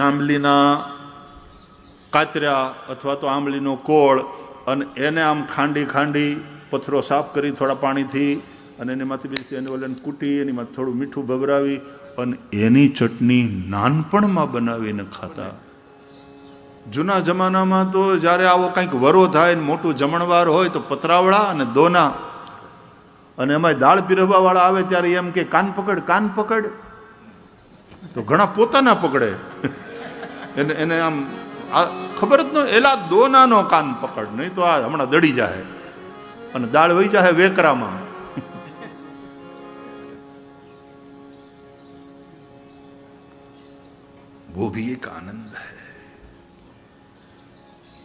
આંબલીના કાતર્યા અથવા તો આંબલીનો કોળ અને એને આમ ખાંડી પથ્થરો સાફ કરી થોડા પાણીથી અને એનામાંથી બેસી એને ઓલાને કૂટી એનીમાં થોડું મીઠું ભભરાવી અને એની ચટણી નાનપણમાં બનાવીને ખાતા. જૂના જમાનામાં તો જ્યારે આવો કંઈક વરો થાય ને મોટું જમણવાર હોય તો પતરાવડા અને દોના અને એમાં દાળ પીરવવાવાળા આવે ત્યારે એમ કે કાન પકડ તો ઘણા પોતાના પકડે એને આમ ખબર જ ન એલા દોનાનો કાન પકડ, નહીં તો આ હમણાં દડી જાય અને દાળ વહી જાય વેકરામાં. वो भी एक आनंद है.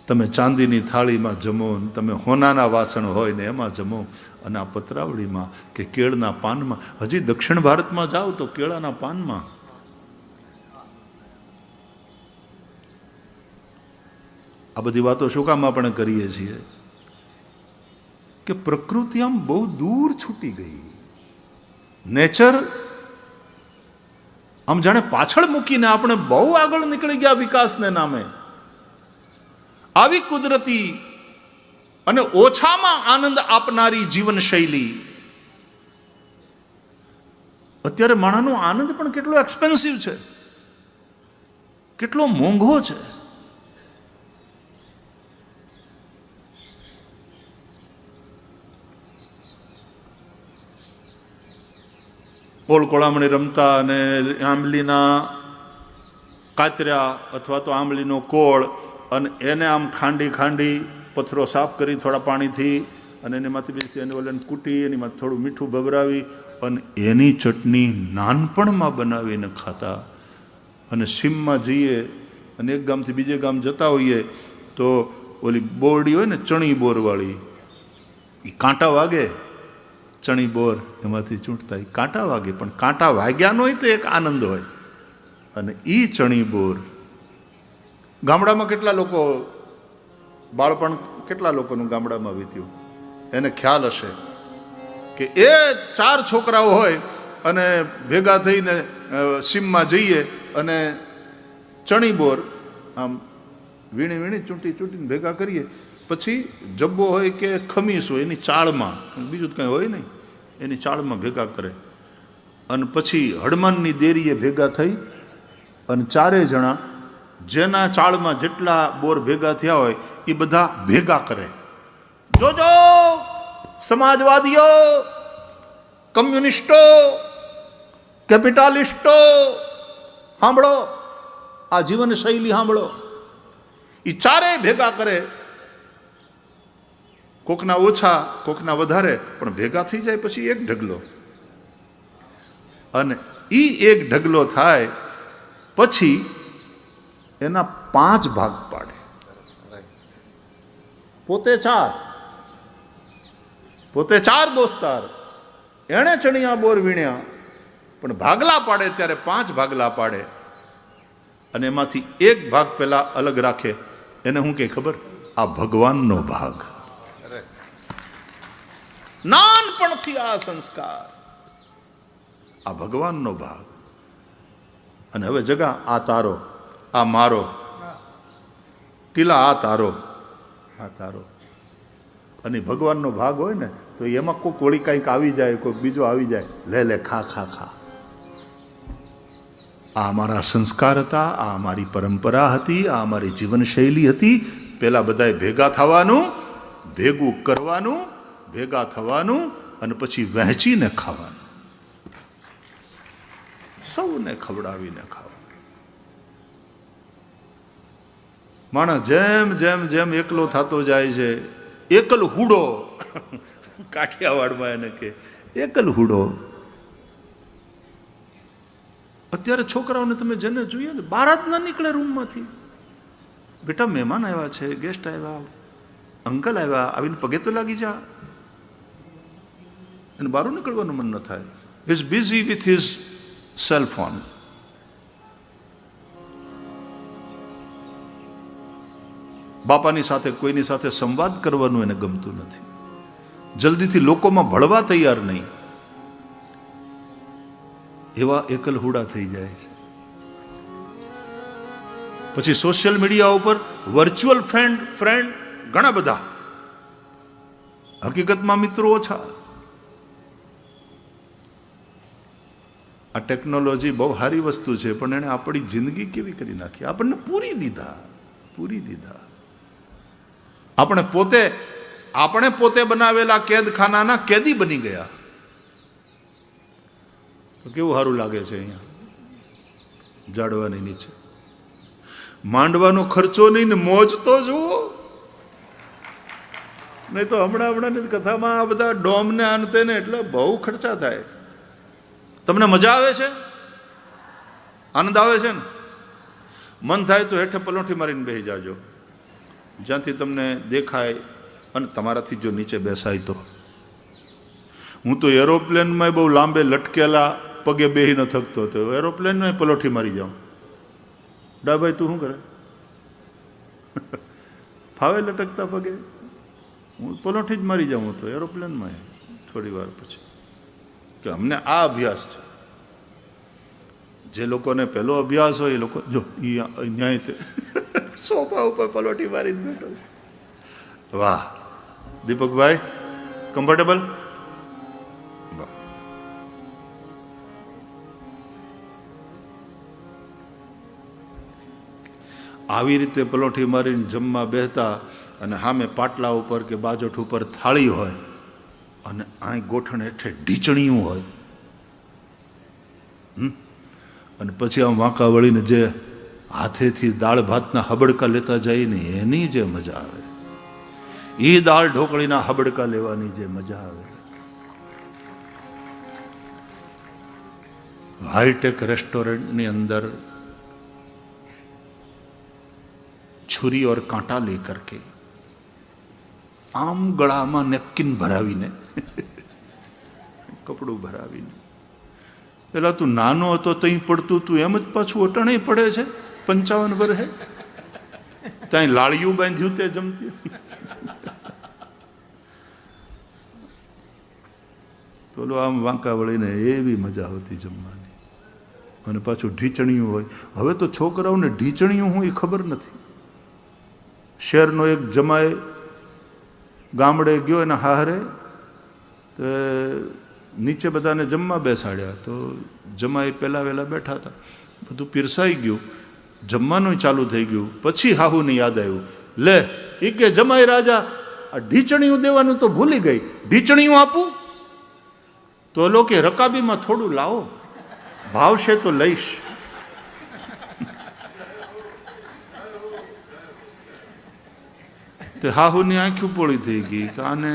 તમે ચાંદીની થાળીમાં જમો, તમે હોનાના વાસણ હોય ને એમાં જમો, અને આ પતરાવડીમાં કે કેળના પાનમાં. હજી દક્ષિણ ભારતમાં જાઓ તો કેળાના પાનમાં આ બધી વાતો શું કામ આપણે કરીએ છીએ કે પ્રકૃતિ આમ બહુ દૂર છૂટી ગઈ. નેચર આમ જાણે પાછળ મૂકીને આપણે બહુ આગળ નીકળી ગયા વિકાસને નામે. આવી કુદરતી અને ઓછામાં આનંદ આપનારી જીવન શૈલી. અત્યારે માણસનો આનંદ પણ કેટલો એક્સપેન્સિવ છે, કેટલો મોંઘો છે. ઓળકોળામણી રમતા અને આંબલીના કાતર્યા અથવા તો આંબલીનો કોળ અને એને આમ ખાંડી પથ્થરો સાફ કરી થોડા પાણીથી અને એનામાંથી બેસી એને ઓલાને કૂટી એનીમાં થોડું મીઠું ભભરાવી અને એની ચટણી નાનપણમાં બનાવીને ખાતા. અને સીમમાં જઈએ અને એક ગામથી બીજે ગામ જતા હોઈએ તો ઓલી બોરડી હોય ને ચણી બોરવાળી, એ કાંટા વાગે, ચણી બોર એમાંથી ચૂંટતા એ કાંટા વાગે, પણ કાંટા વાગ્યાનો હોય તો એક આનંદ હોય. અને એ ચણી બોર ગામડામાં કેટલા લોકો, બાળપણ કેટલા લોકોનું ગામડામાં વીત્યું એને ખ્યાલ હશે કે એ 4 છોકરાઓ હોય અને ભેગા થઈને સીમમાં જઈએ અને ચણી બોર આમ વીણી ચૂંટીને ભેગા કરીએ. પછી જબ્બો હોય કે ખમીસ હોય એની ચાળમાં, બીજું કંઈ હોય નહીં, એની ચાળમાં ભેગા કરે અને પછી હડમાનની દેરીએ ભેગા થઈ અને 4 જણા જેના ચાળમાં જેટલા બોર ભેગા થયા હોય એ બધા ભેગા કરે. જોજો સમાજવાદીઓ, કમ્યુનિસ્ટો, કેપિટાલિસ્ટો, સાંભળો આ જીવન શૈલી સાંભળો. એ 4 ભેગા કરે, કોકના ઓછા કોકના વધારે, પણ ભેગા થઈ જાય પછી એક ઢગલો. અને એ એક ઢગલો થાય પછી એના 5 ભાગ પાડે. પોતે 4 દોસ્તાર, એણે ચણિયા બોર વીણ્યા, પણ ભાગલા પાડે ત્યારે 5 ભાગલા પાડે અને એમાંથી એક ભાગ પેલા અલગ રાખે. એને શું કે ખબર? આ ભગવાનનો ભાગ. નાનપણથી આ સંસ્કાર, આ ભગવાનનો ભાગ. અને હવે જગા આ તારો, આ મારો, ટીલા આ તારો, આ તારો. અને ભગવાનનો ભાગ હોય ને તો એમાં કોઈક વળી કંઈક આવી જાય, કોઈક બીજો આવી જાય, લે ખા. આ અમારા સંસ્કાર હતા, આ અમારી પરંપરા હતી, આ અમારી જીવનશૈલી હતી. પેલા બધાએ ભેગા થવાનું, ભેગું કરવાનું, ભેગા થવાનું અને પછી વહેંચીને ખાવાનું, સૌને ખવડાવીને ખાવાનું. માણસ જેમ એકલો થતો જાય છે, એકલ હુડો, કાઠિયાવાડમાં એને કે એકલ હુડો. અત્યારે છોકરાઓને તમે જેને જોઈએ ને બહાર જ ના નીકળે રૂમમાંથી. બેટા મહેમાન આવ્યા છે, ગેસ્ટ આવ્યા, અંકલ આવ્યા, આવીને પગે તો લાગી જા. અને બહાર નીકળવાનું મન ન થાય. Is busy with his cell phone. બાપાની સાથે કોઈની સાથે સંવાદ કરવાનું એને ગમતું નથી. જલ્દીથી લોકોમાં ભળવા તૈયાર નહીં. એવા એકલ હુડા થઈ જાય છે. પછી સોશિયલ મીડિયા ઉપર વર્ચ્યુઅલ ફ્રેન્ડ ઘણા બધા, હકીકતમાં મિત્રો ઓછા. આ ટેકનોલોજી બહુ સારી વસ્તુ છે, પણ એણે આપણી જિંદગી કેવી કરી નાખી, આપણને પૂરી દીધા. આપણે પોતે બનાવેલા કેદખાનાના કેદી બની ગયા. તો કેવું સારું લાગે છે અહીંયા ઝાડવાની નીચે. માંડવાનો ખર્ચો નહીં ને મોજ તો જુઓ. નહીં તો હમણાંની કથામાં આ બધા ડોમ ને આનતે ને એટલે બહુ ખર્ચા થાય. તમને મજા આવે છે, આનંદ આવે છે ને? મન થાય તો હેઠે પલોઠી મારીને બેસી જાજો, જ્યાંથી તમને દેખાય, અને તમારાથી જો નીચે બેસાય તો. હું તો એરોપ્લેનમાં બહુ લાંબે લટકેલા પગે બેહી ન થકતો હતો, એરોપ્લેનમાં પલોઠી મારી જાઉં. ડાભાઈ તું શું કરે? ફાવે લટકતા પગે? હું પલોઠી જ મારી જાઉં તો એરોપ્લેનમાં થોડી વાર પછી. કે અમને આ અભ્યાસ છે. જે લોકોને પહેલો અભ્યાસ હોય એ લોકો જો ન્યાય સોફા ઉપર પલોઠી મારીને બેઠો. વાહ દીપકભાઈ, કમ્ફર્ટેબલ? આવી રીતે પલોઠી મારીને જમવા બેસતા, અને સામે પાટલા ઉપર કે બાજોઠ ઉપર થાળી હોય, અને આ ગોઠણ હેઠે ઢીચણીયું હોય, અને પછી આમ વાંકા વળીને જે હાથેથી દાળ ભાતના હબડકા લેતા જાય ને એની જે મજા આવે, એ દાળ ઢોકળીના હબડકા લેવાની જે મજા આવે. હાઈટેક રેસ્ટોરેન્ટની અંદર छुरी और कांटा लेकर के आम गळाમાં નેપકિન ભરાવીને કપડું ભરાવીને, પેલા તું નાનો હતો તઈ પડતું તું એમ જ પાછું અટાણે પડે છે. 55 વર્ષે ત્યાં લાળિયું બાંધ્યું તે જમતી. તો આમ વાંકા વળીને એવી મજા આવતી જમવાની. અને પાછું ઢીચણીયું હોય. હવે તો છોકરાઓને ઢીચણીયું હું એ ખબર નથી. શહેરનો એક જમાઈ ગામડે ગયો એના હારે, તો નીચે બધાને જમવા બેસાડ્યા. તો જમાઈ પહેલાં વહેલા બેઠા હતા, બધું પીરસાઈ ગયું, જમવાનું ચાલુ થઈ ગયું. પછી હાહુને યાદ આવ્યું, લે એ કે જમાઈ રાજા આ ઢીચણીયું દેવાનું તો ભૂલી ગઈ, ઢીચણીયું આપું? તો લોકો રકાબીમાં થોડું લાવો, ભાવશે તો લઈશ. તે હાહુની આંખું પોળી થઈ ગઈ કે આને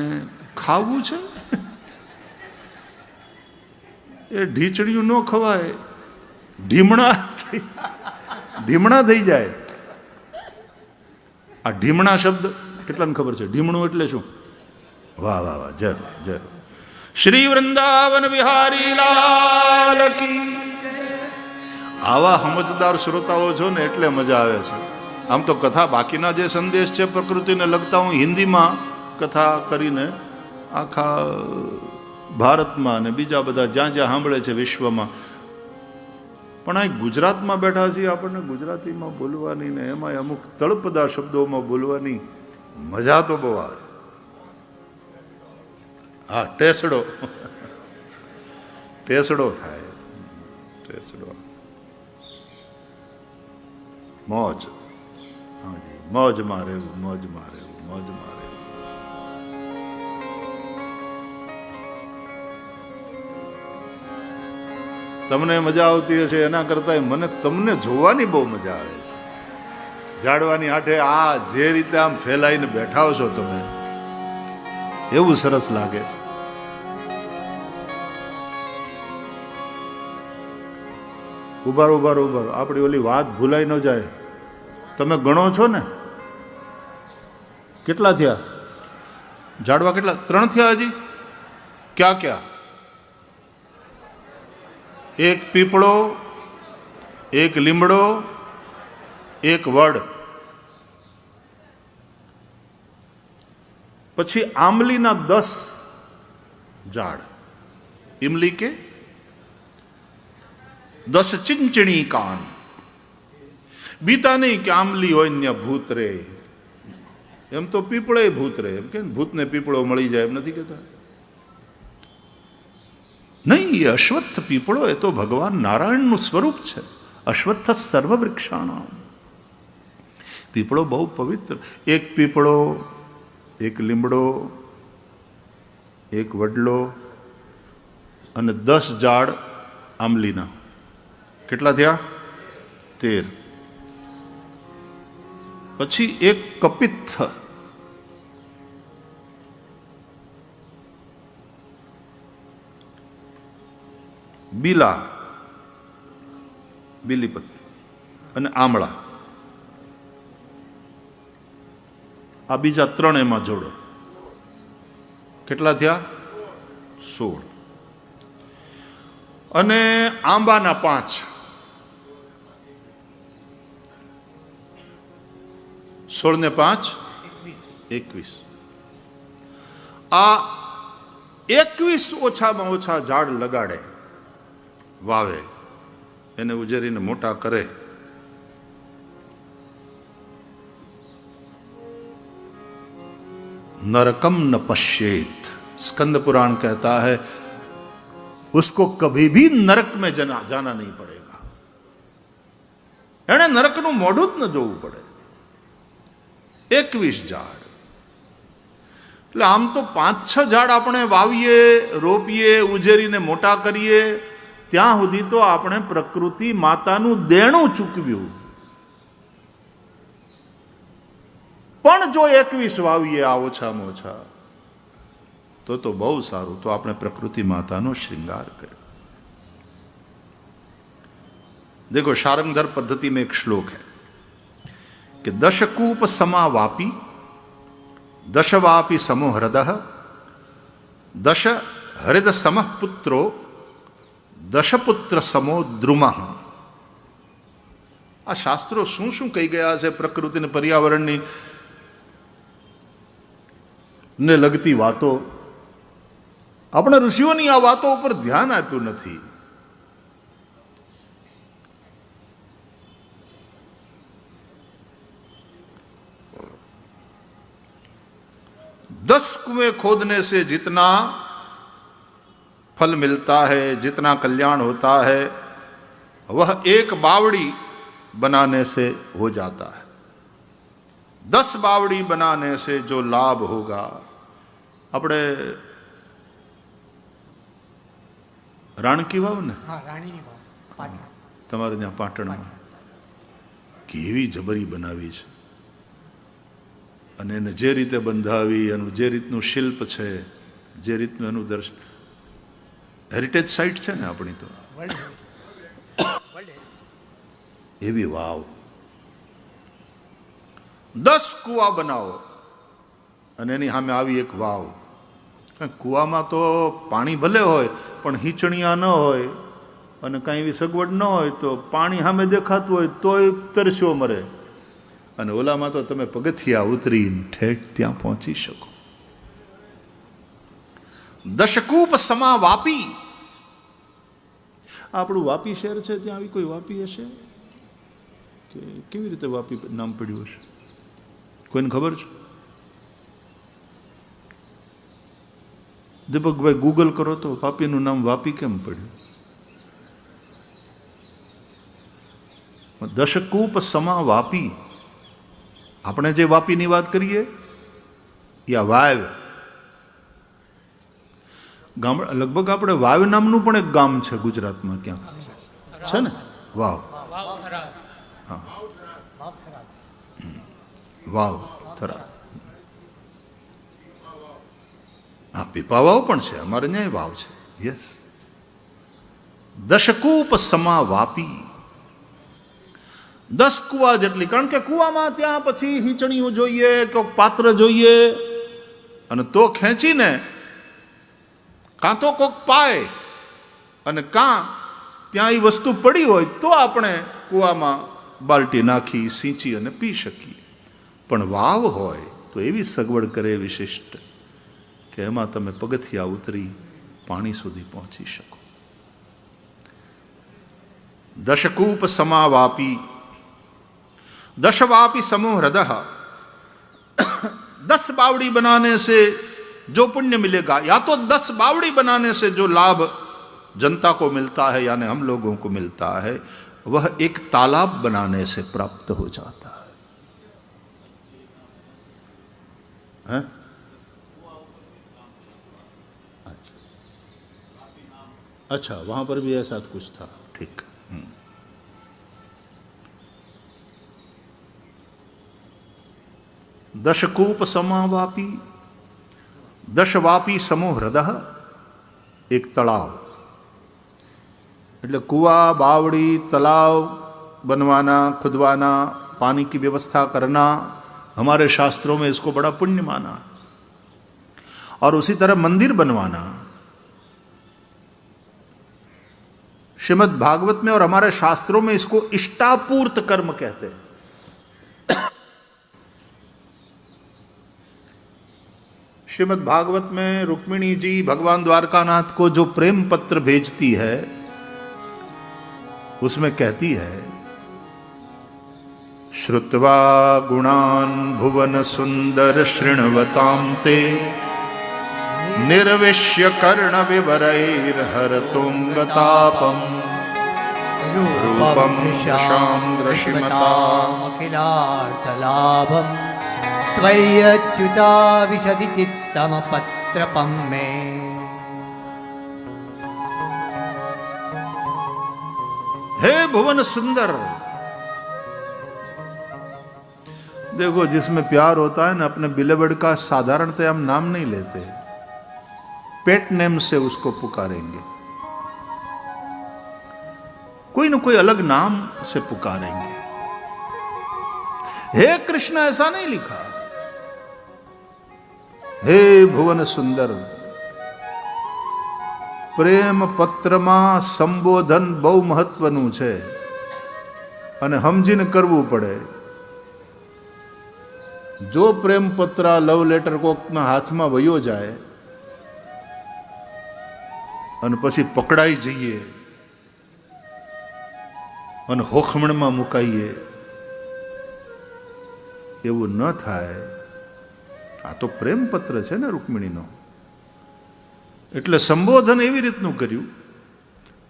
ખાવું છે? એ ઢીચણીયું ન ખવાય, ઢીમણા થઈ જાય. આ ઢીમણા શબ્દ કેટલાને ખબર છે? ઢીમણું એટલે શું? વાહ વાહ વાહ, જય જય. શ્રી વૃંદાવન વિહારી લાલ કી. આવા સમજદાર શ્રોતાઓ છો ને એટલે મજા આવે છે. આમ તો કથા બાકીના જે સંદેશ છે પ્રકૃતિને લગતા હું હિન્દીમાં કથા કરીને આખા ભારતમાં અને બીજા બધા જ્યાં જ્યાં સાંભળે છે વિશ્વમાં. પણ આ ગુજરાતમાં બેઠા છીએ, આપણને ગુજરાતીમાં બોલવાની ને એમાં અમુક તળપદા શબ્દોમાં બોલવાની મજા તો બહુ આવે. હા, ટેસડો થાય, ટેસડો. મોજ, હાજી, મોજમાં રહેવું, મોજમાં રહેવું, મોજમાં રહેવું. તમને મજા આવતી હશે એના કરતાં મને તમને જોવાની બહુ મજા આવે છે. ઝાડવાની આઠે આ જે રીતે આમ ફેલાઈને બેઠા છો તમે, એવું સરસ લાગે. ઉભારો ઉભારો ઉભારો, આપણી ઓલી વાત ભૂલાઈ ન જાય. તમે ગણો છો ને કેટલા થયા ઝાડવા? કેટલા? 3 થયા હજી. ક્યાં ક્યાં? એક પીપળો, એક લીમડો, એક વડ, પછી આંબલીના 10 ઝાડ. ઇમલી કે 10 ચિંચણી કાન. બીતા નહીં કે આંબલી હોય ને ભૂત રે, એમ તો પીપળે ભૂત રે, એમ કે ભૂતને પીપળો મળી જાય એમ નથી કહેતા. નહીં, એ અશ્વત્થ પીપળો એ તો ભગવાન નારાયણનું સ્વરૂપ છે. અશ્વત્થ સર્વ વૃક્ષાણામ. પીપળો બહુ પવિત્ર. એક પીપળો, એક લીમડો, એક વડલો અને 10 ઝાડ આંબલીના. કેટલા થયા? 13. પછી એક કપિત્થ, બીલા, બીલીપત્ર અને આમળા. આ બીજા 3 એમાં જોડો. કેટલા થયા? 16. અને આંબાના 5. 16 ને 5 21. આ 21 ઓછામાં ઓછા ઝાડ લગાડે, વાવે, એને ઉજેરીને મોટા કરે. नरकम न पश्येत. स्कंद पुराण कहता है उसको कभी भी नरक में जाना नहीं पड़ेगा. એને નરકનું મોઢું જ ન જોવું પડે. 21 ઝાડ. એટલે આમ તો 5-6 ઝાડ આપણે વાવીએ, રોપીએ, ઉજેરીને મોટા કરીએ, ત્યાં સુધી તો આપણે પ્રકૃતિ માતાનું દેણું ચૂકવ્યું. પણ જો 21 વાવીએ આ ઓછામાં ઓછા, તો બહુ સારું. તો આપણે પ્રકૃતિ માતાનો શ્રृंगार કર્યો. देखो शारंगधर पद्धति में एक श्लोक है कि दशकूप समा वापी दशवापी समो हृदय दश हृद समः पुत्रो दशपुत्र समो द्रुमः. આ શાસ્ત્રો શું શું કહી ગયા છે પ્રકૃતિ અને પર્યાવરણની ને લગતી વાતો. આપણે ઋષિઓની આ વાતો ઉપર ધ્યાન આપ્યું નથી. दस कुएं खोदने से जितना फल मिलता है, जितना कल्याण होता है, वह एक बावड़ी बनाने से हो जाता है. 10 बावड़ी बनाने से जो लाभ होगा. આપણે રાણકી વાવ ને? હા, રાણીની વાવ. તમારે ત્યાં પાટણમાં કેવી જબરી બનાવી છે. અને એને જે રીતે બંધાવી, એનું જે રીતનું શિલ્પ છે, જે રીતનું એનું દર્શન, હેરિટેજ સાઇટ છે ને આપણી તો. એવી વાવ. 10 કુવા બનાવો અને એની સામે આવી એક વાવ. કુવામાં તો પાણી ભલે હોય પણ હીચણિયા ન હોય અને કાંઈ એવી સગવડ ન હોય તો પાણી સામે દેખાતું હોય તોય તરસ્યો મરે. અને ઓલામાં તો તમે પગથિયા ઉતરીને ઠેઠ ત્યાં પહોંચી શકો. દશકૂપ સમા વાપી. આપણું વાપી શહેર છે, ત્યાં આવી કોઈ વાપી હશે કે કેવી રીતે વાપી નામ પડ્યું હશે? કોઈને ખબર છે? દીપકભાઈ ગૂગલ કરો તો વાપીનું નામ વાપી કેમ પડ્યું? દશકૂપ સમા વાપી. આપણે જે વાપીની વાત કરીએ યા વાવ. ગામડા લગભગ આપણે વાવ નામનું પણ એક ગામ છે ગુજરાતમાં, ક્યાં છે ને? વાવ. હા, વાવ થરા. હા, પીપાવાવ પણ છે અમારે ત્યાં વાવ છે. યસ. દશકૂપ સમા વાપી. 10 કુવા જેટલી. કારણ કે કુવામાં ત્યાં પછી હીચણીઓ જોઈએ, કોઈક પાત્ર જોઈએ, અને તો ખેંચીને કાં તો કોઈક પાય અને કાં ત્યાં એ વસ્તુ પડી હોય તો આપણે કુવામાં બાલટી નાખી સિંચી અને પી શકીએ. પણ વાવ હોય તો એવી સગવડ કરે વિશિષ્ટ કે એમાં તમે પગથિયા ઉતરી પાણી સુધી પહોંચી શકો. દશકૂપ સમા વાપી दशवापि समो हृदय, 10 बावड़ी बनाने से जो पुण्य मिलेगा, या तो 10 बावड़ी बनाने से जो लाभ जनता को मिलता है यानी हम लोगों को मिलता है, वह एक तालाब बनाने से प्राप्त हो जाता है? अच्छा, वहां पर भी ऐसा कुछ था, ठीक। दशकूप समावापी, दशवापी समो हृदय, एक तलाव, એટલે कुआ, बावड़ी, तालाब बनवाना, खुदवाना, पानी की व्यवस्था करना, हमारे शास्त्रों में इसको बड़ा पुण्य माना। और उसी तरह मंदिर बनवाना, श्रीमद् भागवत में और हमारे शास्त्रों में इसको इष्टापूर्त कर्म कहते हैं। श्रीमद् भागवत में रुक्मिणी जी भगवान द्वारकानाथ को जो प्रेम पत्र भेजती है, उसमें कहती है, श्रुत्वा गुणान भुवन सुंदर शृण्वतां ते, निर्विश्य कर्ण विवरैर हरतुंगतापम, रूपम शांद्रशिमताम् अखिलार्थलाभम, त्वय्यच्युता विशति चित्तम पत्रपम में। हे भुवन सुंदर, देखो जिसमें प्यार होता है ना, अपने बिलेवड का साधारणतः हम नाम नहीं लेते, पेट नेम से उसको पुकारेंगे, कोई ना कोई अलग नाम से पुकारेंगे। हे कृष्ण ऐसा नहीं लिखा, हे भुवन सुंदर। प्रेम पत्રમાં સંબોધન બહુ મહત્વનું છે અને સમજીને કરવું પડે। જો પ્રેમ પત્ર લવ લેટર કોકના હાથમાં વયો જાય અને પછી પકડાઈ જઈએ અને હોખમણમાં મુકાઈએ, એવું ન થાય। આ તો પ્રેમ પત્ર છે ને રૂકમિણીનો, એટલે સંબોધન એવી રીતનું કર્યું।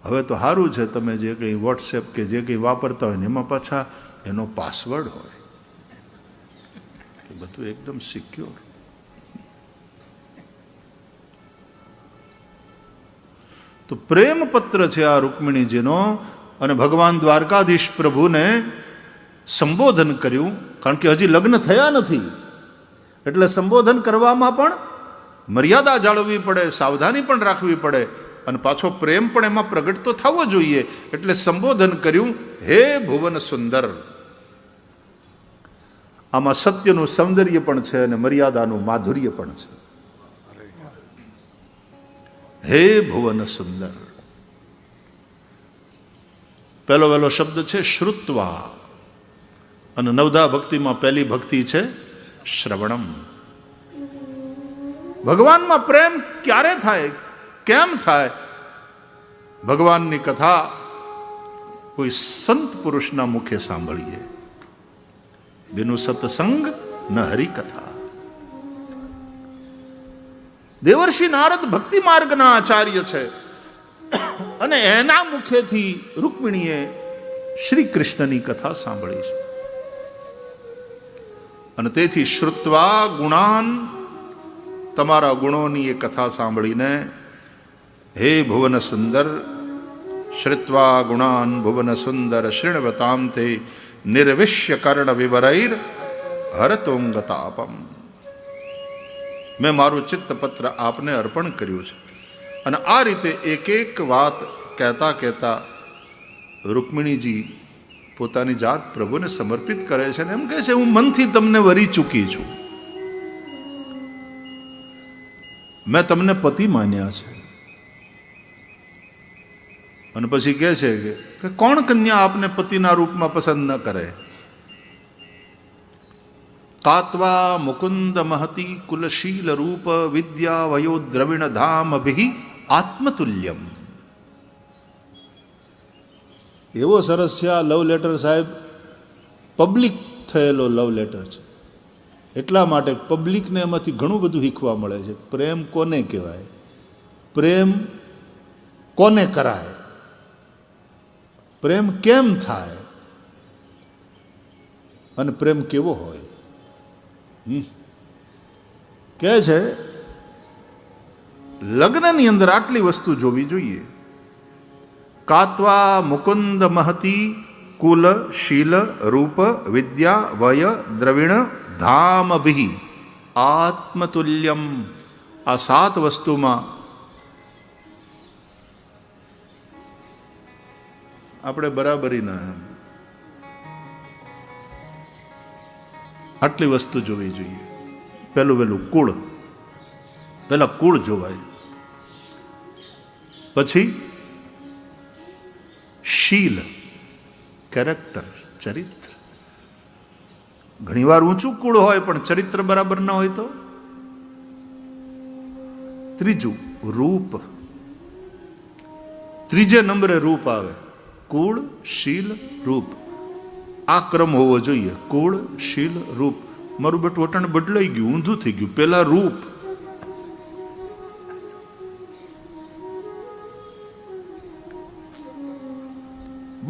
હવે તો સારું છે, તમે જે કંઈ વોટ્સએપ કે જે કંઈ વાપરતા હોય ને એમાં પાછા એનો પાસવર્ડ હોય, બધું એકદમ સિક્યોર। તો પ્રેમ પત્ર છે આ રૂકમિણીજીનો, અને ભગવાન દ્વારકાધીશ પ્રભુને સંબોધન કર્યું, કારણ કે હજી લગ્ન થયા નથી, એટલે સંબોધન કરવામાં પણ મર્યાદા જાળવવી પડે, સાવધાની પણ રાખવી પડે, અને પાછો પ્રેમ પણ એમાં પ્રગટ તો થવો જોઈએ। એટલે સંબોધન કર્યું, હે ભુવન સુંદર। આમાં સત્યનું સૌંદર્ય પણ છે અને મર્યાદાનું માધુર્ય પણ છે। હે ભુવન સુંદર, પહેલો વહેલો શબ્દ છે શ્રુત્વા, અને નવધા ભક્તિમાં પહેલી ભક્તિ છે શ્રવણમ। ભગવાનમાં પ્રેમ ક્યારે થાય, કેમ થાય? ભગવાનની કથા કોઈ સંત પુરુષના મુખે સાંભળીએ। બિનુ સત્સંગ ન હરિ કથા। દેવર્ષિ નારદ ભક્તિ માર્ગના આચાર્ય છે, અને એના મુખેથી રૂકમિણીએ શ્રી કૃષ્ણની કથા સાંભળી છે। અને તેથી શ્રુત્વા ગુણાન, તમારા ગુણોની એ કથા સાંભળીને, હે ભુવન સુંદર, શ્રુત્વા ગુણાન ભુવન સુંદર શૃણવતામ તે, નિર્વિશ્ય કર્ણ વિવરૈર હરતોંગતાપમ। મેં મારું ચિત્તપત્ર આપને અર્પણ કર્યું છે। અને આ રીતે એક એક વાત કહેતા કહેતા રૂકમિણીજી પોતાની જાત પ્રભુને સમર્પિત કરે છે, ને એમ કહે છે, હું મનથી તમને વરી ચૂકી છું, મેં તમને પતિ માન્યા છે। અને પછી કહે છે કે કોણ કન્યા આપને પતિના રૂપમાં પસંદ ન કરે? તાત્વા મુકુંદ મહતી કુલશીલ રૂપ વિદ્યા વયો દ્રવિણ ધામ ભિ આત્મતુલ્યમ। એવો સરસ છે આ લવ લેટર સાહેબ, પબ્લિક થયેલો લવ લેટર છે. એટલા માટે પબ્લિકને એમાંથી ઘણું બધું શીખવા મળે છે. પ્રેમ કોને કહેવાય, પ્રેમ કોને કરાય, પ્રેમ કેમ થાય અને પ્રેમ કેવો હોય. કહે છે લગ્નની અંદર આટલી વસ્તુ જોવી જોઈએ. કાત્વા મુકુંદ મહતી કુલ શીલ રૂપ વિદ્યા વય દ્રવિણ ધામભિ આત્મતુલ્યમ. આ 7 વસ્તુમાં આપણે બરાબરી ના, આટલી વસ્તુ જોવી જોઈએ. પહેલું કુળ, પહેલા કુળ જોવાય, પછી શીલ કેરેક્ટર ચરિત્ર. ઘણીવાર ઊંચું કુળ હોય પણ ચરિત્ર બરાબર ના હોય તો. ત્રીજું રૂપ, ત્રીજે નંબરે રૂપ આવે. કુળ શીલ રૂપ, આ ક્રમ હોવો જોઈએ. કુળ શીલ રૂપ. મારું બેટું વટાણ બદલાઈ ગયું, ઊંધું થઈ ગયું. પેલા રૂપ,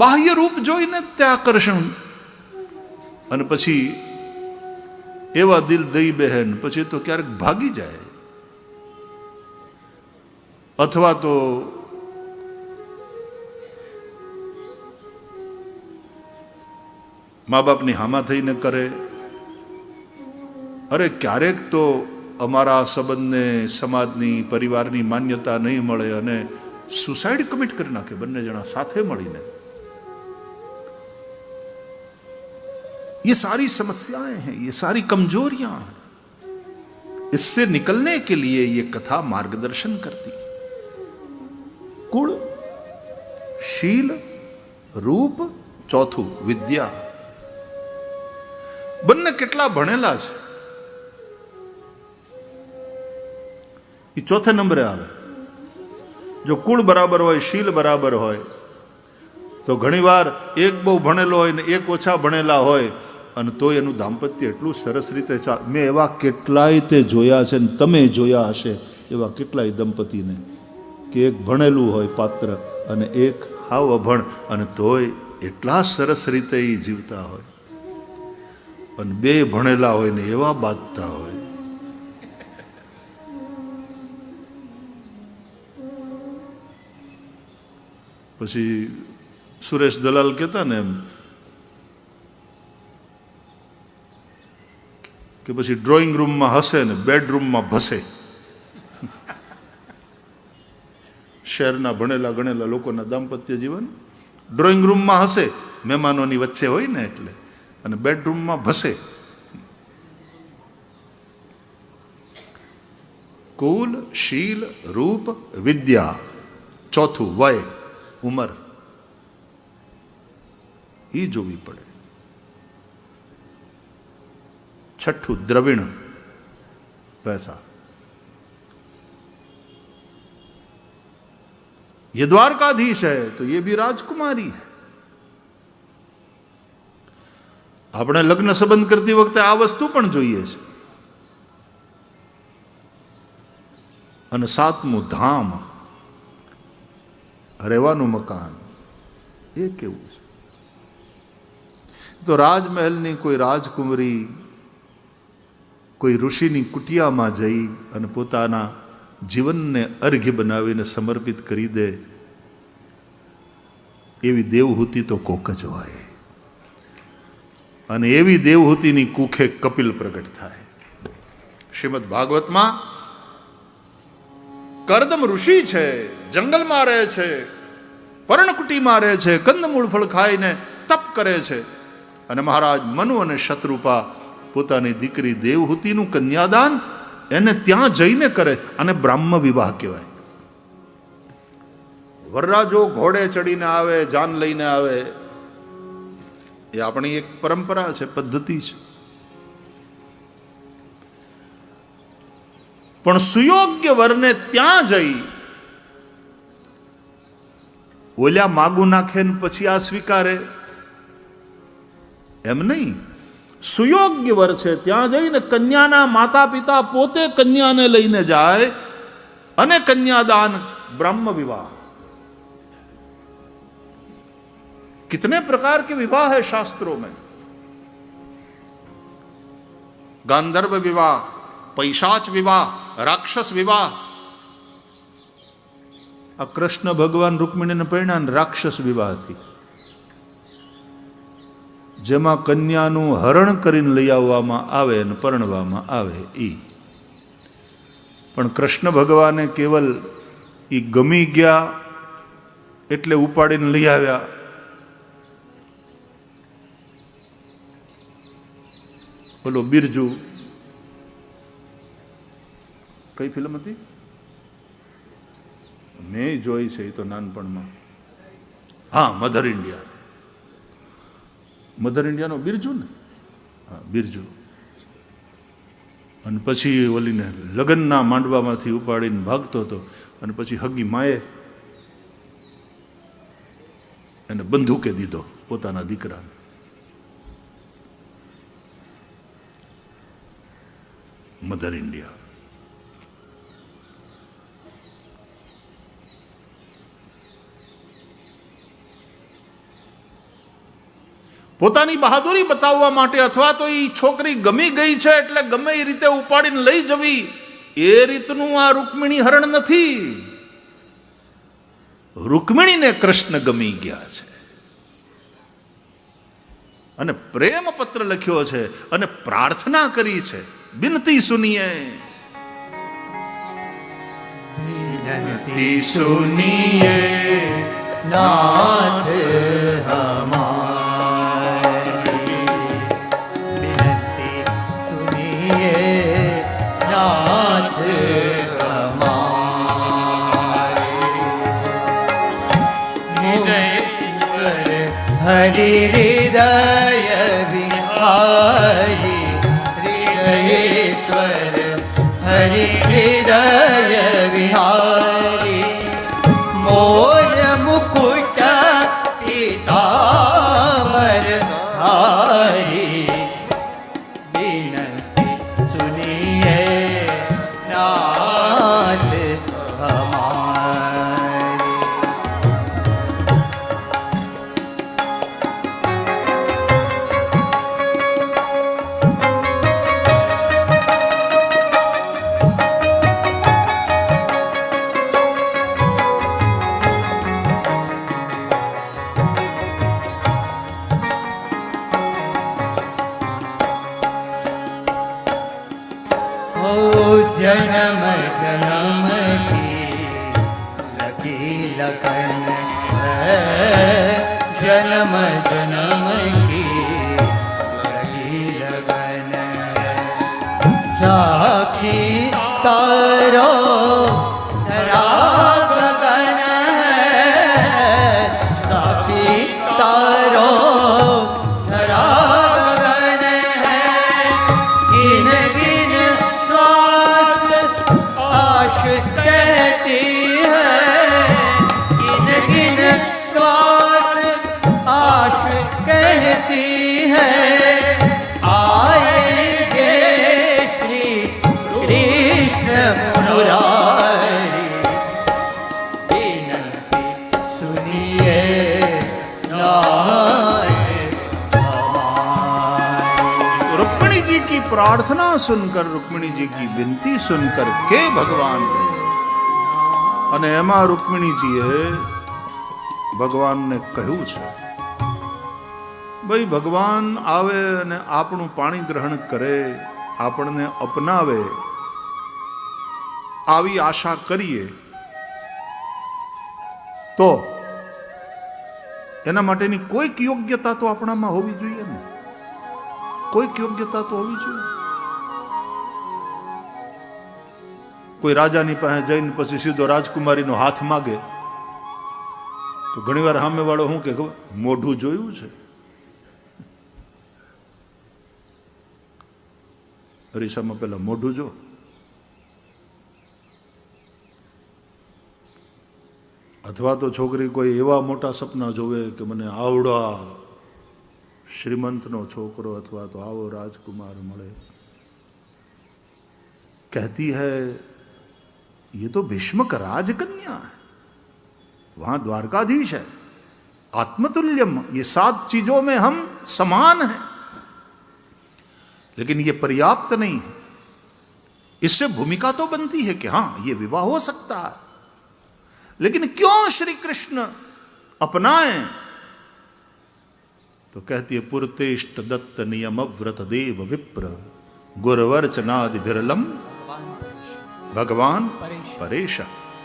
બાહ્ય રૂપ જોઈને તે આકર્ષણ, અને પછી એવા દિલ દઈ બહેન પછી તો ક્યારેક ભાગી જાય, અથવા તો મા બાપની હામા થઈને કરે. અરે ક્યારેક તો અમારા સંબંધને સમાજની પરિવારની માન્યતા નહીં મળે અને સુસાઇડ કમિટ કરી નાખે બંને જણા સાથે મળીને. ये सारी समस्याएं हैं, ये सारी कमजोरियां हैं. इससे निकलने के लिए ये कथा मार्गदर्शन करती. कुल शील रूप, चौथું વિદ્યા. બંને કેટલા ભણેલા છે એ ચોથે નંબરે આવે. જો કુળ બરાબર હોય, શીલ બરાબર હોય, તો ઘણીવાર એક બહુ ભણેલો હોય ને એક ઓછા ભણેલા હોય અને તો એનું દાંપત્ય એટલું સરસ રીતે ચાલે. મેં એવા કેટલાય તે જોયા છે ને તમે જોયા હશે એવા કેટલાય દંપતીને કે એક ભણેલું હોય પાત્ર અને એક હાવ અભણ, અને તોય એટલા સરસ રીતે એ જીવતા હોય. અને બે ભણેલા હોય ને એવા બાંધતા હોય. પછી સુરેશ દલાલ કહેતા ને એમ કે પછી ડ્રોઈંગ રૂમમાં હસે ને બેડરૂમમાં ભસે. શહેરના ભણેલા ગણેલા લોકોના દાંપત્ય જીવન ડ્રોઈંગ રૂમમાં હસે, મહેમાનોની વચ્ચે હોય ને એટલે, અને બેડરૂમમાં ભસે. કુલ શીલ રૂપ વિદ્યા, ચોથું વય ઉંમર, એ જોવી પડે. छठू द्रविण पैसा. ये द्वारकाधीश है तो ये भी राजकुमारी है. આપણે લગ્ન સંબંધ કરતી વખતે આ વસ્તુ પણ જોઈએ છે. અને 7મું ધામ, રહેવાનું મકાન, એ કેવું છે. તો રાજમહેલની કોઈ રાજકુમારી કોઈ ઋષિની કુટિયામાં જઈ અને પોતાના જીવનને અર્ઘ્ય બનાવીને સમર્પિત કરી દે, એવી દેવહૂતિ તો કોક જ હોય. અને એવી દેવહૂતિની કુખે કપિલ પ્રગટ થાય. શ્રીમદ ભાગવતમાં કરદમ ઋષિ છે, જંગલમાં રહે છે, પર્ણકુટીમાં રહે છે, કંદમૂળ ફળ ખાઈને તપ કરે છે. અને મહારાજ મનુ અને શત્રુપા પોતાની દીકરી દેવહૂતિનું કન્યાદાન એને ત્યાં જઈને કરે, અને બ્રાહ્મ વિવાહ કહેવાય. વરરાજો ઘોડે ચડીને આવે, જાન લઈને આવે, એ આપણી એક પરંપરા છે, પદ્ધતિ છે. પણ સુયોગ્ય વરને ત્યાં જઈ ઓલ્યા માગું નાખે ને પછી આ સ્વીકારે એમ નહીં. સુયોગ્ય વર છે ત્યાં જઈને કન્યાના માતા પિતા પોતે કન્યાને લઈને જાય અને કન્યાદાન ब्रह्म विवाह। कितने प्रकार के विवाह है शास्त्रों में, गांधर्व विवाह, पैशाच विवाह, राक्षस विवाह। आ कृष्ण भगवान रुक्मिणी ने परिणा राक्षस विवाह थी, जेमा कन्यानु हरण करीने लई आववामां आवे अने परणवामां आवे। ई पण कृष्ण भगवाने केवल ई गमी गया एटले उपाड़ीने लई आव्या। बोलो बिरजू कई फिल्म थी मैं जोई छे तो नानपणमां। हाँ, मदर इंडिया। मदर इंडिया नो बिरजू ने, हाँ बिरजू। अने पछी ओलीने लग्नना मांडवामांथी उपाड़ीने भागतो तो अने पछी हगी माए एने बंदूके दीधो पोताना दीकराने। Mother India. પોતાની બહાદુરી બતાવવા માટે અથવા તો એ છોકરી ગમી ગઈ છે એટલે ગમે એ રીતે ઉપાડીને લઈ જવી, એ રીતનું આ રૂકમિણી હરણ નથી. રૂકમિણીને કૃષ્ણ ગમી ગયા છે અને પ્રેમ પત્ર લખ્યો છે અને પ્રાર્થના કરી છે, બિનતી સુનીએ. વિનતી સુનીએ નાથ હમારી, વિનતી સુનીએ નાથ हरि हृदय विहारी, हृदयेश्वर हरि हृदय विहारी, मोर मुकुट पीतांबर धारी, विनती सुनिए नाथ हमारी. जन्म जन्म की लगी लगन है, जन्म जन्म की लगी लगन है, साक्षी तारो धरा गगन है, साक्षी तारो धरा गगन है, गिन गिन आश कहती है, गिन गिन स्वार्थ आश कहती है, आएंगे श्री कृष्ण मुरारी, विनती सुनिए नाथ हमारी. रुक्मिणी जी की प्रार्थना सुनकर, रुक्मिणी जी की विनती सुनकर के भगवान गए અને એમાં રૂકમિણીજીએ ભગવાનને કહ્યું છે, ભાઈ ભગવાન આવે અને આપણું પાણી ગ્રહણ કરે, આપણને અપનાવે, આવી આશા કરીએ તો એના માટેની કોઈક યોગ્યતા તો આપણામાં હોવી જોઈએ ને, કોઈક યોગ્યતા તો હોવી જોઈએ. કોઈ રાજાની પાસે જઈને પછી સીધો રાજકુમારીનો હાથ માગે તો ઘણીવાર સામેવાળો શું કે મોઢું જોયું છે? અરીસામાં પેલા મોઢું જો. અથવા તો છોકરી કોઈ એવા મોટા સપના જોવે કે મને આવડા श्रीमंतनो छोकरो अथवा तो आवो राजकुमार मळे, कहती है ये तो भीष्मक राजकन्या है, वहां द्वारकाधीश है, आत्मतुल्यम, ये 7 चीजों में हम समान हैं, लेकिन ये पर्याप्त नहीं है। इससे भूमिका तो बनती है कि हां ये विवाह हो सकता है, लेकिन क्यों श्री कृष्ण अपनाएं? तो कहती है पुरतेष्ट दत्त नियम व्रत देव विप्र गुरवर्चनादि विरलम भगवान परेश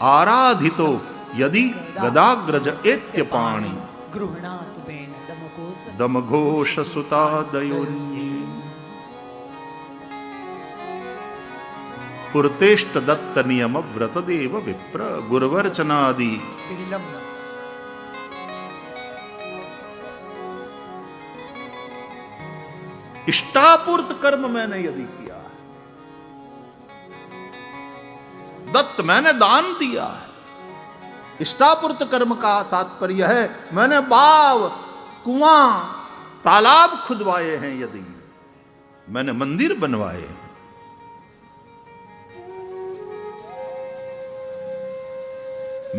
आराधितो यदि गदाग्रज एत्य पाणी दमघोष सुतादयोन्ये। पुरतेष्ट दत्त नियम व्रत देव विप्र गुरवर्चनादि इष्टापूर्त कर्म मैंने यदि किया है, दत्त मैंने दान दिया है, इष्टापूर्त कर्म का तात्पर्य है मैंने बाव कुआं तालाब खुदवाए हैं, यदि मैंने मंदिर बनवाए हैं,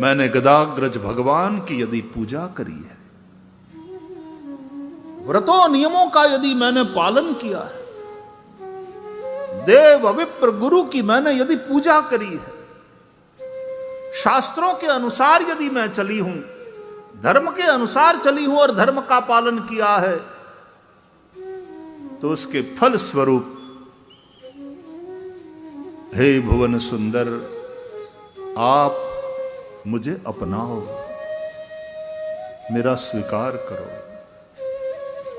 मैंने गदाग्रज भगवान की यदि पूजा करी है, व्रतों नियमों का यदि मैंने पालन किया है, देव विप्र गुरु की मैंने यदि पूजा करी है, शास्त्रों के अनुसार यदि मैं चली हूं, धर्म के अनुसार चली हूं और धर्म का पालन किया है, तो उसके फल स्वरूप हे भुवन सुंदर आप मुझे अपनाओ, मेरा स्वीकार करो,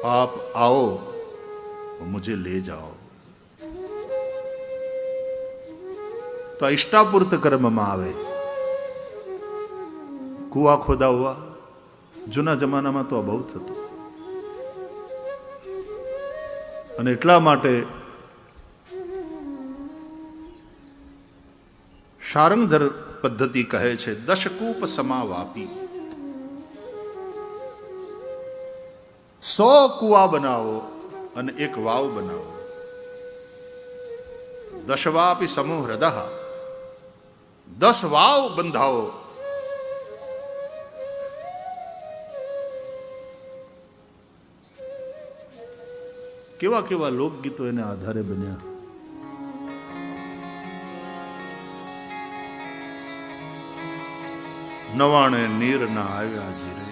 आप आओ मुझे ले जाओ। तो इष्टापूर्त कर्म में आवे कुआ खोदा हुआ, जूना जमाना में तो बहुत थतो, અને એટલા માટે શારંગધર પદ્ધતિ કહે છે દશકૂપ સમાવાપી, 100 કુવા બનાવો અને એક વાવ બનાવો, દશવાપી સમૂહ હૃદય, 10 વાવ બંધાવો, કેવા કેવા લોકગીતો એને આધારે બન્યા। નવાણે નીર ના આવ્યા જીરે,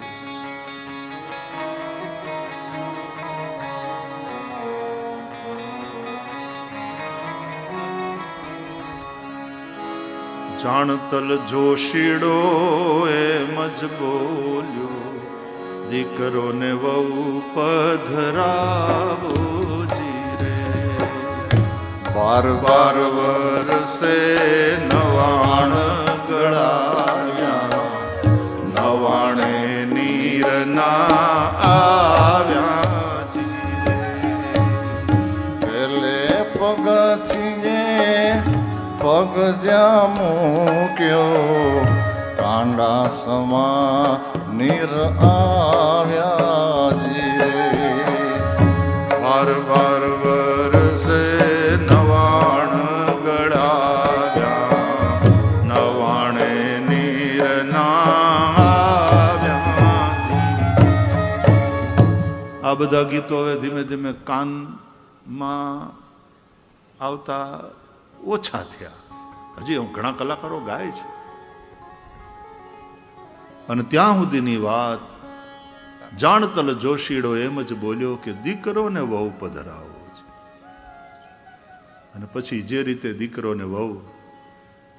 જાણતલ જોશીડો એમ જ બોલ્યો, દીકરો ને વહુ પધરાવો જીરે, બાર બાર વરસે નવાણ ગળાવ્યા, નવાણે નીર ના આવ્યા જીરે, પેલે પગથીએ પગ જ્યાં મૂક્યો, કાંડા સમા નીર આવ્યા જીરે, બાર બાર વરસે નવાણ ગળાવ્યા, નવાણે નીર ના આવ્યા। આ બધા ગીતો હવે ધીમે ધીમે કાનમાં આવતા ઓછા થયા, હજી ઘણા કલાકારો ગાય છે। અને ત્યાં સુધીની વાત જાણતલ જોશીડો એમ જ બોલ્યો કે દીકરો ને વહુ પધરાવો, અને પછી જે રીતે દીકરો ને વહુ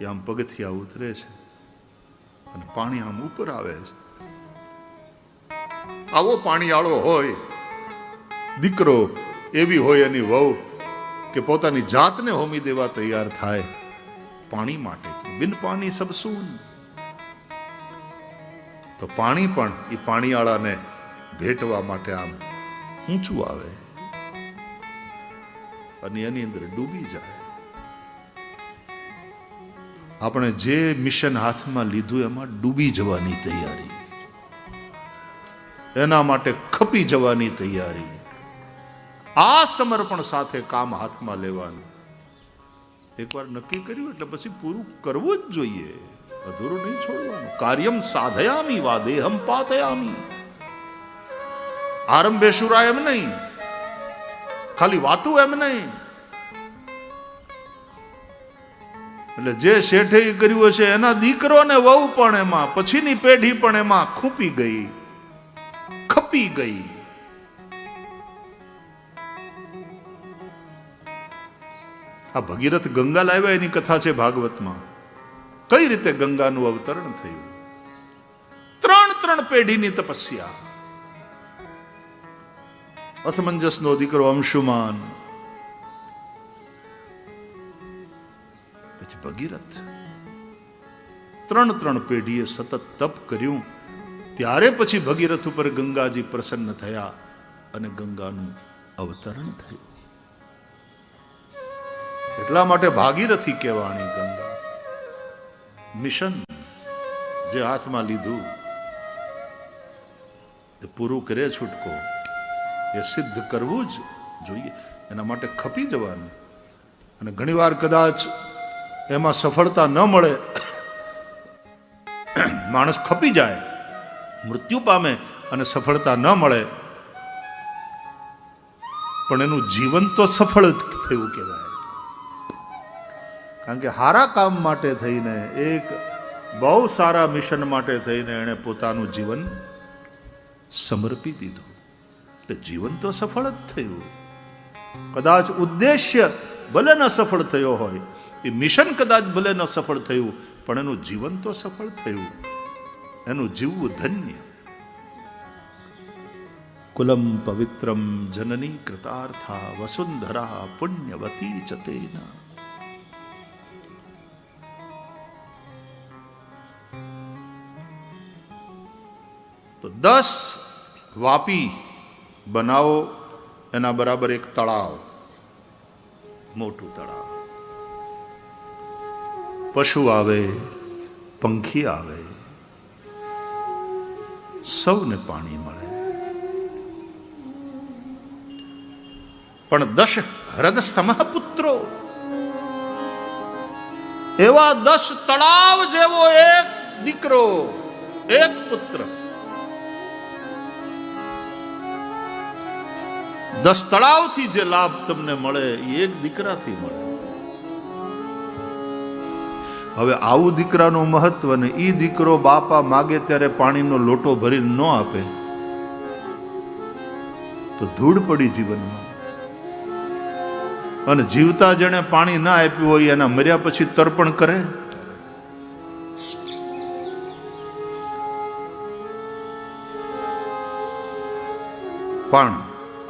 એ આમ પગથિયા ઉતરે છે અને પાણી આમ ઉપર આવે છે, આવો પાણીવાળો હોય દીકરો, એવી હોય એની વહુ કે પોતાની જાતને હોમી દેવા તૈયાર થાય પાણી માટે, બિન પાણી સબ સૂન। તો પાણી પણ એ પાણીવાળાને ભેટવા માટે આમ ઊંચું આવે અને એની અંદર ડૂબી જાય। આપણે જે મિશન હાથમાં લીધું એમાં ડૂબી જવાની તૈયારી, એના માટે ખપી જવાની તૈયારી, આ સમર્પણ સાથે કામ હાથમાં લેવાનું. એકવાર નક્કી કર્યું એટલે પછી પૂરું કરવું જ જોઈએ, અધૂરું નહીં છોડવાનું. કાર્યમ સાધયામી વા દેહમ પાતયામી. આરંભે શુરા એમ નહીં, ખાલી વાતું એમ નહીં. એટલે જે શેઠે કર્યું હશે એના દીકરો ને વહુ પણ એમાં, પછીની પેઢી પણ એમાં ખૂપી ગઈ, ખપી ગઈ. આ ભગીરથ ગંગા લાવ્યા એની કથા છે ભાગવતમાં. કઈ રીતે ગંગાનું અવતરણ થયું. 3 પેઢીની તપસ્યા. અસમંજસનો દીકરો અંશુમાન, પછી ભગીરથ. 3 પેઢીએ સતત તપ કર્યું. ત્યારે પછી ભગીરથ ઉપર ગંગાજી પ્રસન્ન થયા અને ગંગાનું અવતરણ થયું. એટલા માટે ભાગીરથી કહેવાણી ગંગા. મિશન જે હાથમાં લીધું એ પૂરું કરે છૂટકો, એ સિદ્ધ કરવું જ જોઈએ. એના માટે ખપી જવાનું. અને ઘણીવાર કદાચ એમાં સફળતા ન મળે, માણસ ખપી જાય, મૃત્યુ પામે અને સફળતા ન મળે, પણ એનું જીવન તો સફળ થયું કહેવાય. કારણ કે સારા કામ માટે થઈને, એક બહુ સારા મિશન માટે થઈને એણે પોતાનું જીવન સમર્પી દીધું. એટલે જીવન તો સફળ જ થયું. કદાચ ઉદ્દેશ્ય ભલે ન સફળ થયો હોય, એ મિશન કદાચ ભલે ન સફળ થયું, પણ એનું જીવન તો સફળ થયું. એનું જીવવું ધન્ય. કુલમ પવિત્રમ જનની કૃતાર્થા વસુંધરા પુણ્યવતી ચ તેના. તો 10 વાપી બનાવો, એના બરાબર એક તળાવ, મોટું તળાવ. પશુ આવે, પંખી આવે, સૌને પાણી મળે. પણ 10 હૃદ સમઃ પુત્રો, એવા 10 તળાવ જેવો એક દીકરો, એક પુત્ર. 10 તળાવથી જે લાભ તમને મળે એ એક દીકરાથી મળે. હવે આવું દીકરાનું મહત્વ ને, ઈ દીકરો બાપા માગે ત્યારે પાણીનો લોટો ભરીને ન આપે તો ધૂળ પડી જીવનમાં. અને જીવતા જેણે પાણી ના આપ્યું હોય એના મર્યા પછી તર્પણ કરે. પણ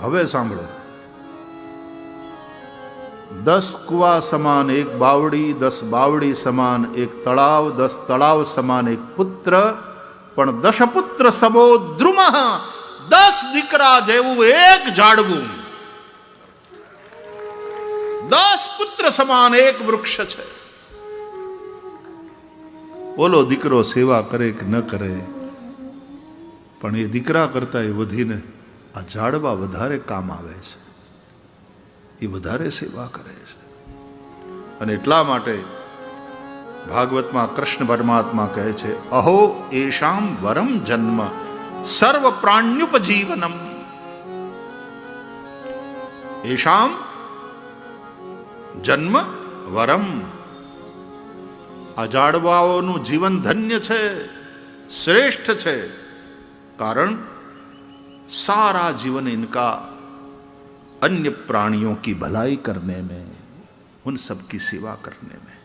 હવે સાંભળો, 10 કુવા સમાન એક બાવડી, 10 બાવડી સમાન એક તળાવ, 10 તળાવ સમાન એક પુત્ર, પણ 10 પુત્ર સમો દ્રુમઃ, 10 દીકરા જેવું એક ઝાડવું, 10 પુત્ર સમાન એક વૃક્ષ છે. ઓલો દીકરો સેવા કરે કે ન કરે, પણ એ દીકરા કરતા એ વધીને આ ઝાડવા વધારે કામ આવે છે, એ વધારે સેવા કરે છે. અને એટલા માટે ભાગવતમાં કૃષ્ણ પરમાત્મા કહે છે, અહો એશામ વરમ જન્મ સર્વ પ્રાણ્યુપજીવનમ. એશામ જન્મ વરમ. આ ઝાડવાઓનું જીવન ધન્ય છે, શ્રેષ્ઠ છે. कारण सारा जीवन इनका अन्य प्राणियों की भलाई करने में, उन सब की सेवा करने में.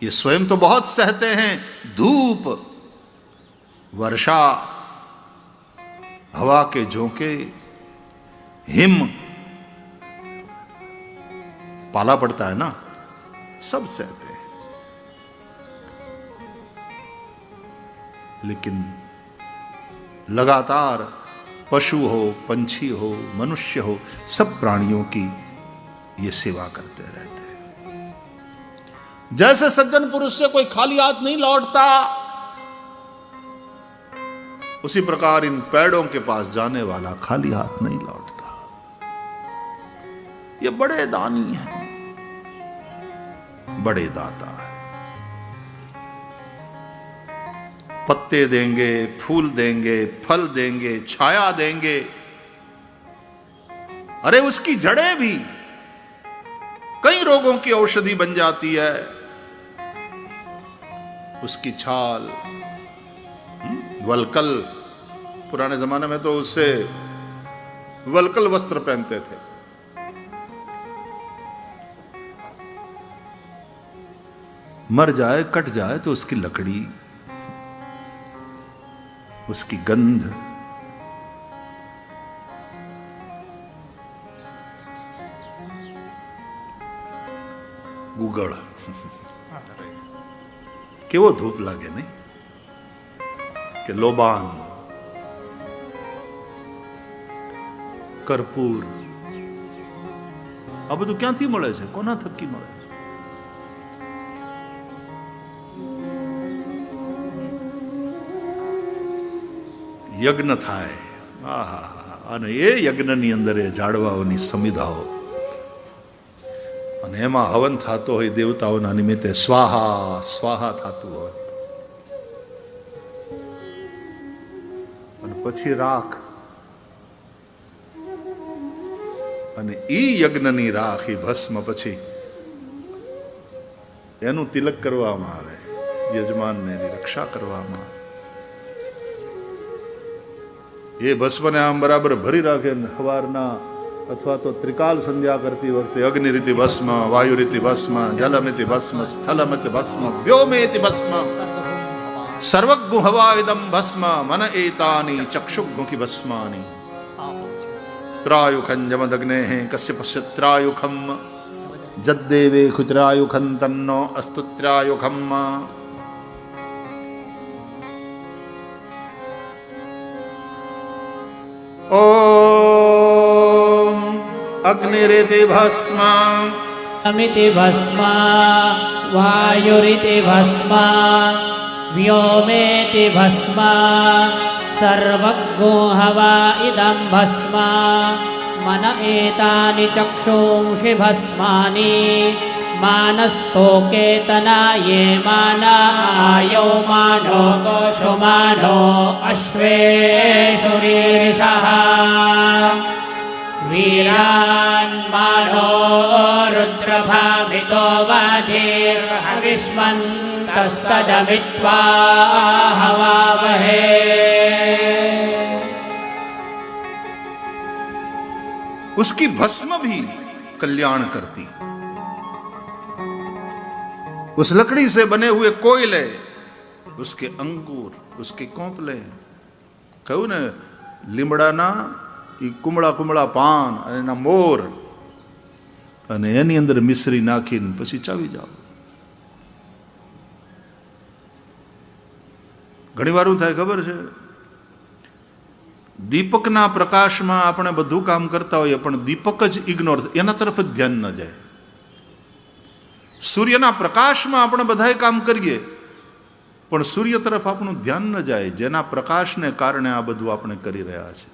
ये स्वयं तो बहुत सहते हैं, धूप, वर्षा, हवा के झोंके, हिम, पाला पड़ता है ना, सब सहते हैं. लेकिन लगातार पशु हो, पंछी हो, मनुष्य हो, सब प्राणियों की ये सेवा करते रहते हैं. जैसे सज्जन पुरुष से कोई खाली हाथ नहीं लौटता, उसी प्रकार इन पेड़ों के पास जाने वाला खाली हाथ नहीं लौटता। ये बड़े दानी हैं, बड़े दाता है। पत्ते देंगे, फूल देंगे, फल देंगे, छाया देंगे, अरे उसकी जड़ें भी कई रोगों की औषधि बन जाती है। उसकी छाल, वलकल, पुराने जमाने में तो उससे वलकल वस्त्र पहनते थे। मर जाए, कट जाए तो उसकी लकड़ी, उसकी गंध, गुगड़, કેવો ધૂપ લાગે નહીં કે લોબાન, કર્પૂર, આ બધું ક્યાંથી મળે છે? કોના થકી મળે છે? યજ્ઞ થાય, આહા, અને એ યજ્ઞની અંદર એ ઝાડવાઓની સમિધાઓ, અને એમાં હવન થતો હોય, દેવતાઓના નિમિત્તે સ્વાહા સ્વાહા થતું હોય, અને પછી રાખ, અને ઈ યજ્ઞની રાખ, ઈ ભસ્મ પછી એનું તિલક કરવામાં આવે, યજમાનને એની રક્ષા કરવામાં આવે। એ ભસ્મને આમ બરાબર ભરી રાખે, સવારના અથવા તો ત્રિકાલ સંધ્યા કરતી વખતે અગ્નિરીતિ ભસ્મ, વાયુરીતિ ભસ્મ, જલમિતિ ભસ્મ, સ્થલમિતિ ભસ્મ, વ્યોમેતિ ભસ્મ, સર્વગુ હવાઇદમ ભસ્મ, મન એતાની ચક્ષુગુખી ભસ્માની, ત્રાયુખં જમદગ્નેઃ કસ્યપસ્ય ત્રાયુખમ, જદ્દેવે ખુચરાયુખં તન્નો અસ્તુ ત્રાયુખમ। ओम अग्निरिति भस्म, अमिति भस्म, वायुरिति भस्म, व्योमेति भस्म, सर्वज्ञो हवा इदं भस्म, मन एतानि चक्षुंषि भस्मानि, मानस्तोकेतना ये माना आयो मानो गोषो मानो अश्वेषु रीरिषः, वीरान् मानो रुद्रभामितो वाधीर्हविष्मन्तः सदमित्वा हवामहे। उसकी भस्म भी कल्याण करती। उस लकड़ी से बने हुए कोयले, उसके अंकुर, उसके कोंपले, कहूं ने લીમડાના ઈ કુમળા કુમળા પાન અને એના મોર, અને એની અંદર મિશ્રી નાખીને પછી ચાવી જાઓ। ઘણી વાર શું થાય ખબર છે? દીપકના પ્રકાશમાં આપણે બધું કામ કરતા હોઈએ, પણ દીપક જ ઇગ્નોર, એના તરફ જ ધ્યાન ન જાય। સૂર્યના પ્રકાશમાં આપણે બધાય કામ કરીએ, પણ સૂર્ય તરફ આપણું ધ્યાન ન જાય, જેના પ્રકાશને કારણે આ બધું આપણે કરી રહ્યા છે,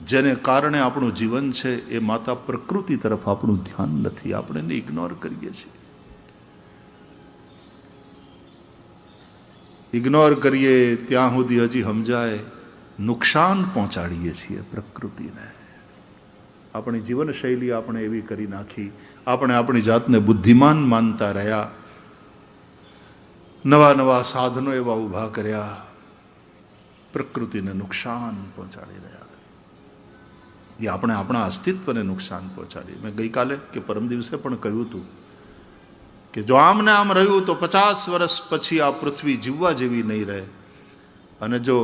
જેને કારણે આપણું જીવન છે, એ માતા પ્રકૃતિ તરફ આપણું ધ્યાન નથી, આપણે એને ઇગ્નોર કરીએ છીએ। ઇગ્નોર કરીએ ત્યાં સુધી હજી સમજાય નુકસાન પહોંચાડીએ છીએ પ્રકૃતિને। આપણી જીવનશૈલી આપણે એવી કરી નાખી, આપણે આપણી જાતને બુદ્ધિમાન માનતા રહ્યા, નવા નવા સાધનો એવા ઊભા કર્યા, પ્રકૃતિને નુકસાન પહોંચાડી રહ્યા, એ આપણે આપણા અસ્તિત્વને નુકસાન પહોંચાડી। મેં ગઈકાલે કે પરમ દિવસે પણ કહ્યું હતું કે જો આમને આમ રહ્યું તો 50 વર્ષ પછી આ પૃથ્વી જીવવા જેવી નહીં રહે, અને જો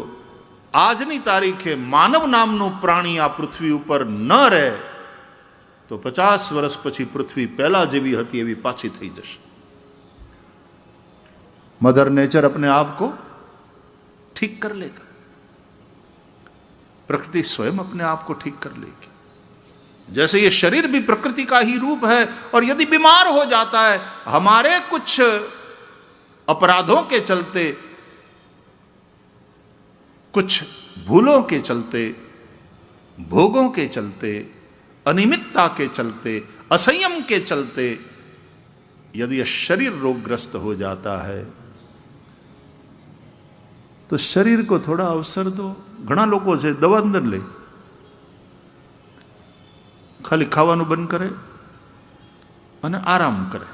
આજની તારીખે માનવ નામનું પ્રાણી આ પૃથ્વી ઉપર ન રહે તો 50 વર્ષ પછી પૃથ્વી પહેલા જેવી હતી એવી પાછી થઈ જશે। मदर नेचर अपने आप को ठीक कर लेगा, प्रकृति स्वयं अपने आप को ठीक कर लेगी। जैसे ये शरीर भी प्रकृति का ही रूप है, और यदि बीमार हो जाता है हमारे कुछ अपराधों के चलते, कुछ भूलों के चलते, भोगों के चलते, अनियमितता के चलते, असंयम के चलते यदि यह शरीर रोगग्रस्त हो जाता है तो शरीर को थोड़ा अवसर दो। घणा लोगों से दवा अंदर ले, खाली खावानु बंद करे અને आराम करे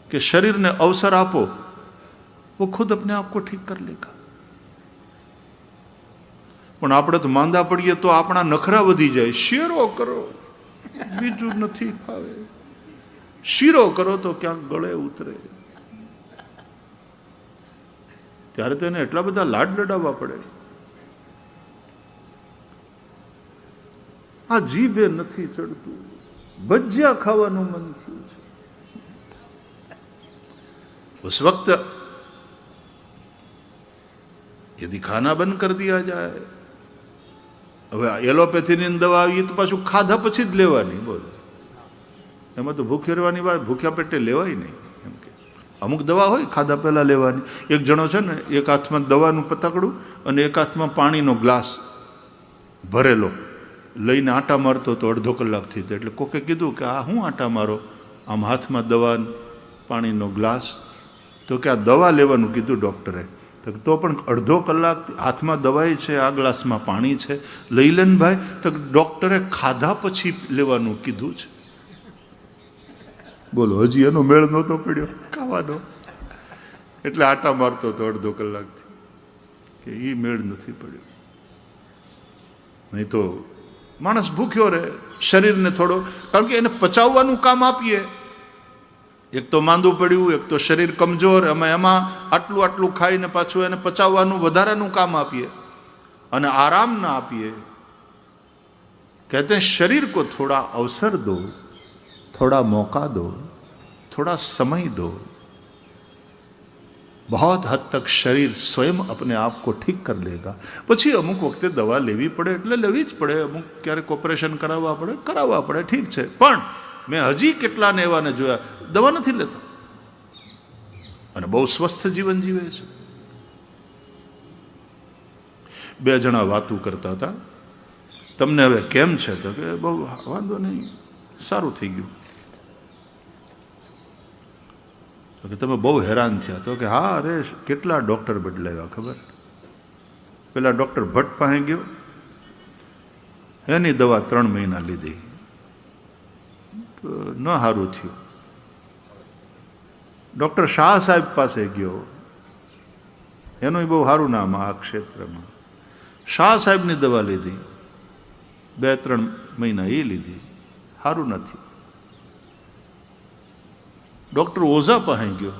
कि शरीर ने अवसर आपो, वो खुद अपने आप को ठीक कर लेगा। पण આપણે તો માંદા પડીએ તો આપણા નખરા વધી જાય, શીરો કરો બીજું નથી ફાવે, શીરો કરો તો ક્યાંક ગળે ઉતરે, ત્યારે તેને એટલા બધા લાડ લડાવવા પડે। આ જીભે નથી ચડતું, ભજીયા ખાવાનું મન થયું છે। उस वक्त यदि खाना बंद कर दिया जाए, હવે એલોપેથીની દવા આવી તો પાછું ખાધા પછી જ લેવાની, બોલો એમાં તો ભૂખ્યો રહેવાની વાત, ભૂખ્યા પેટે લેવાય નહીં। એમ કે અમુક દવા હોય ખાધા પહેલાં લેવાની। એક જણો છે ને, એક હાથમાં દવાનું પતાકડું અને એક હાથમાં પાણીનો ગ્લાસ ભરેલો લઈને આંટા મારતો તો અડધો કલાકથી। એટલે કોકે કીધું કે આ શું આંટા મારો, આમ હાથમાં દવા પાણીનો ગ્લાસ, તો કે આ દવા લેવાનું કીધું ડૉક્ટરે। તો પણ અડધો કલાક હાથમાં દવાઈ છે, આ ગ્લાસમાં પાણી છે, લઈ લે ને ભાઈ। તો ડૉક્ટરે ખાધા પછી લેવાનું કીધું છે, બોલો હજી એનો મેળ નહોતો પડ્યો ખાવાનો, એટલે આટા મારતો હતો અડધો કલાકથી કે એ મેળ નથી પડ્યો। નહીં તો માણસ ભૂખ્યો રહે, શરીરને થોડો, કારણ કે એને પચાવવાનું કામ આપીએ। એક તો માંદું પડ્યું, એક તો શરીર કમજોર, અમે એમાં આટલું આટલું ખાઈને પાછું એને પચાવવાનું વધારાનું કામ આપીએ અને આરામ ના આપીએ। कहते हैं शरीर को थोड़ा अवसर दो, थोड़ा मौका दो, थोड़ा समय दो, बहुत हद तक शरीर स्वयं अपने आप को ठीक कर लेगा। પછી અમુક વખતે દવા લેવી પડે એટલે લેવી જ પડે, અમુક ક્યારેક ઓપરેશન કરાવવા પડે, ઠીક છે। પણ મેં હજી કેટલાને એવાને જોયા દવા નથી લેતા અને બહુ સ્વસ્થ જીવન જીવે છે। બે જણા વાતું કરતા હતા, તમને હવે કેમ છે? તો કે બહુ વાંધો નહીં, સારું થઈ ગયું। તો કે તમે બહુ હેરાન થયા? તો કે હા, અરે કેટલા ડૉક્ટર બદલાવ્યા ખબર। પેલા ડૉક્ટર ભટ્ટ પાસે ગયો, એની દવા 3 મહિના લીધી, ન સારું થયું। ડૉક્ટર શાહ સાહેબ પાસે ગયો, એનું બહુ સારું નામ આ ક્ષેત્રમાં, શાહ સાહેબની દવા લીધી, 2-3 મહિના એ લીધી, સારું નથી। ડૉક્ટર ઓઝા પાસે ગયો,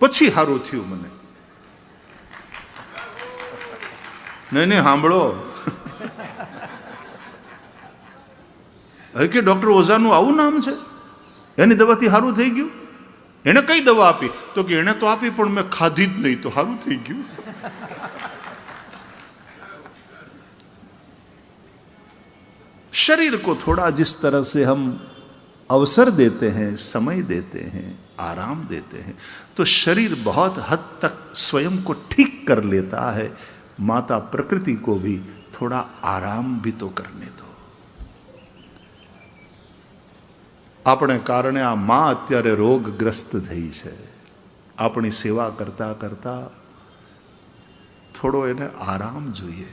પછી સારું થયું મને। નહીં સાંભળો, અરે કે ડૉક્ટર ઓઝાનું આવું નામ છે, એની દવાથી સારું થઈ ગયું? એણે કઈ દવા આપી? તો કે એણે તો આપી પણ મેં ખાધી જ નહીં તો સારું થઈ ગયું। शरीर को थोड़ा जिस तरह से हम अवसर देते हैं, समय देते हैं, आराम देते हैं, तो शरीर बहुत हद तक स्वयं को ठीक कर लेता है। माता प्रकृति को भी थोड़ा आराम भी तो करने दो। આપણે કારણે આ માં અત્યારે રોગગ્રસ્ત થઈ છે, આપણી સેવા કરતા કરતા થોડો એને આરામ જોઈએ।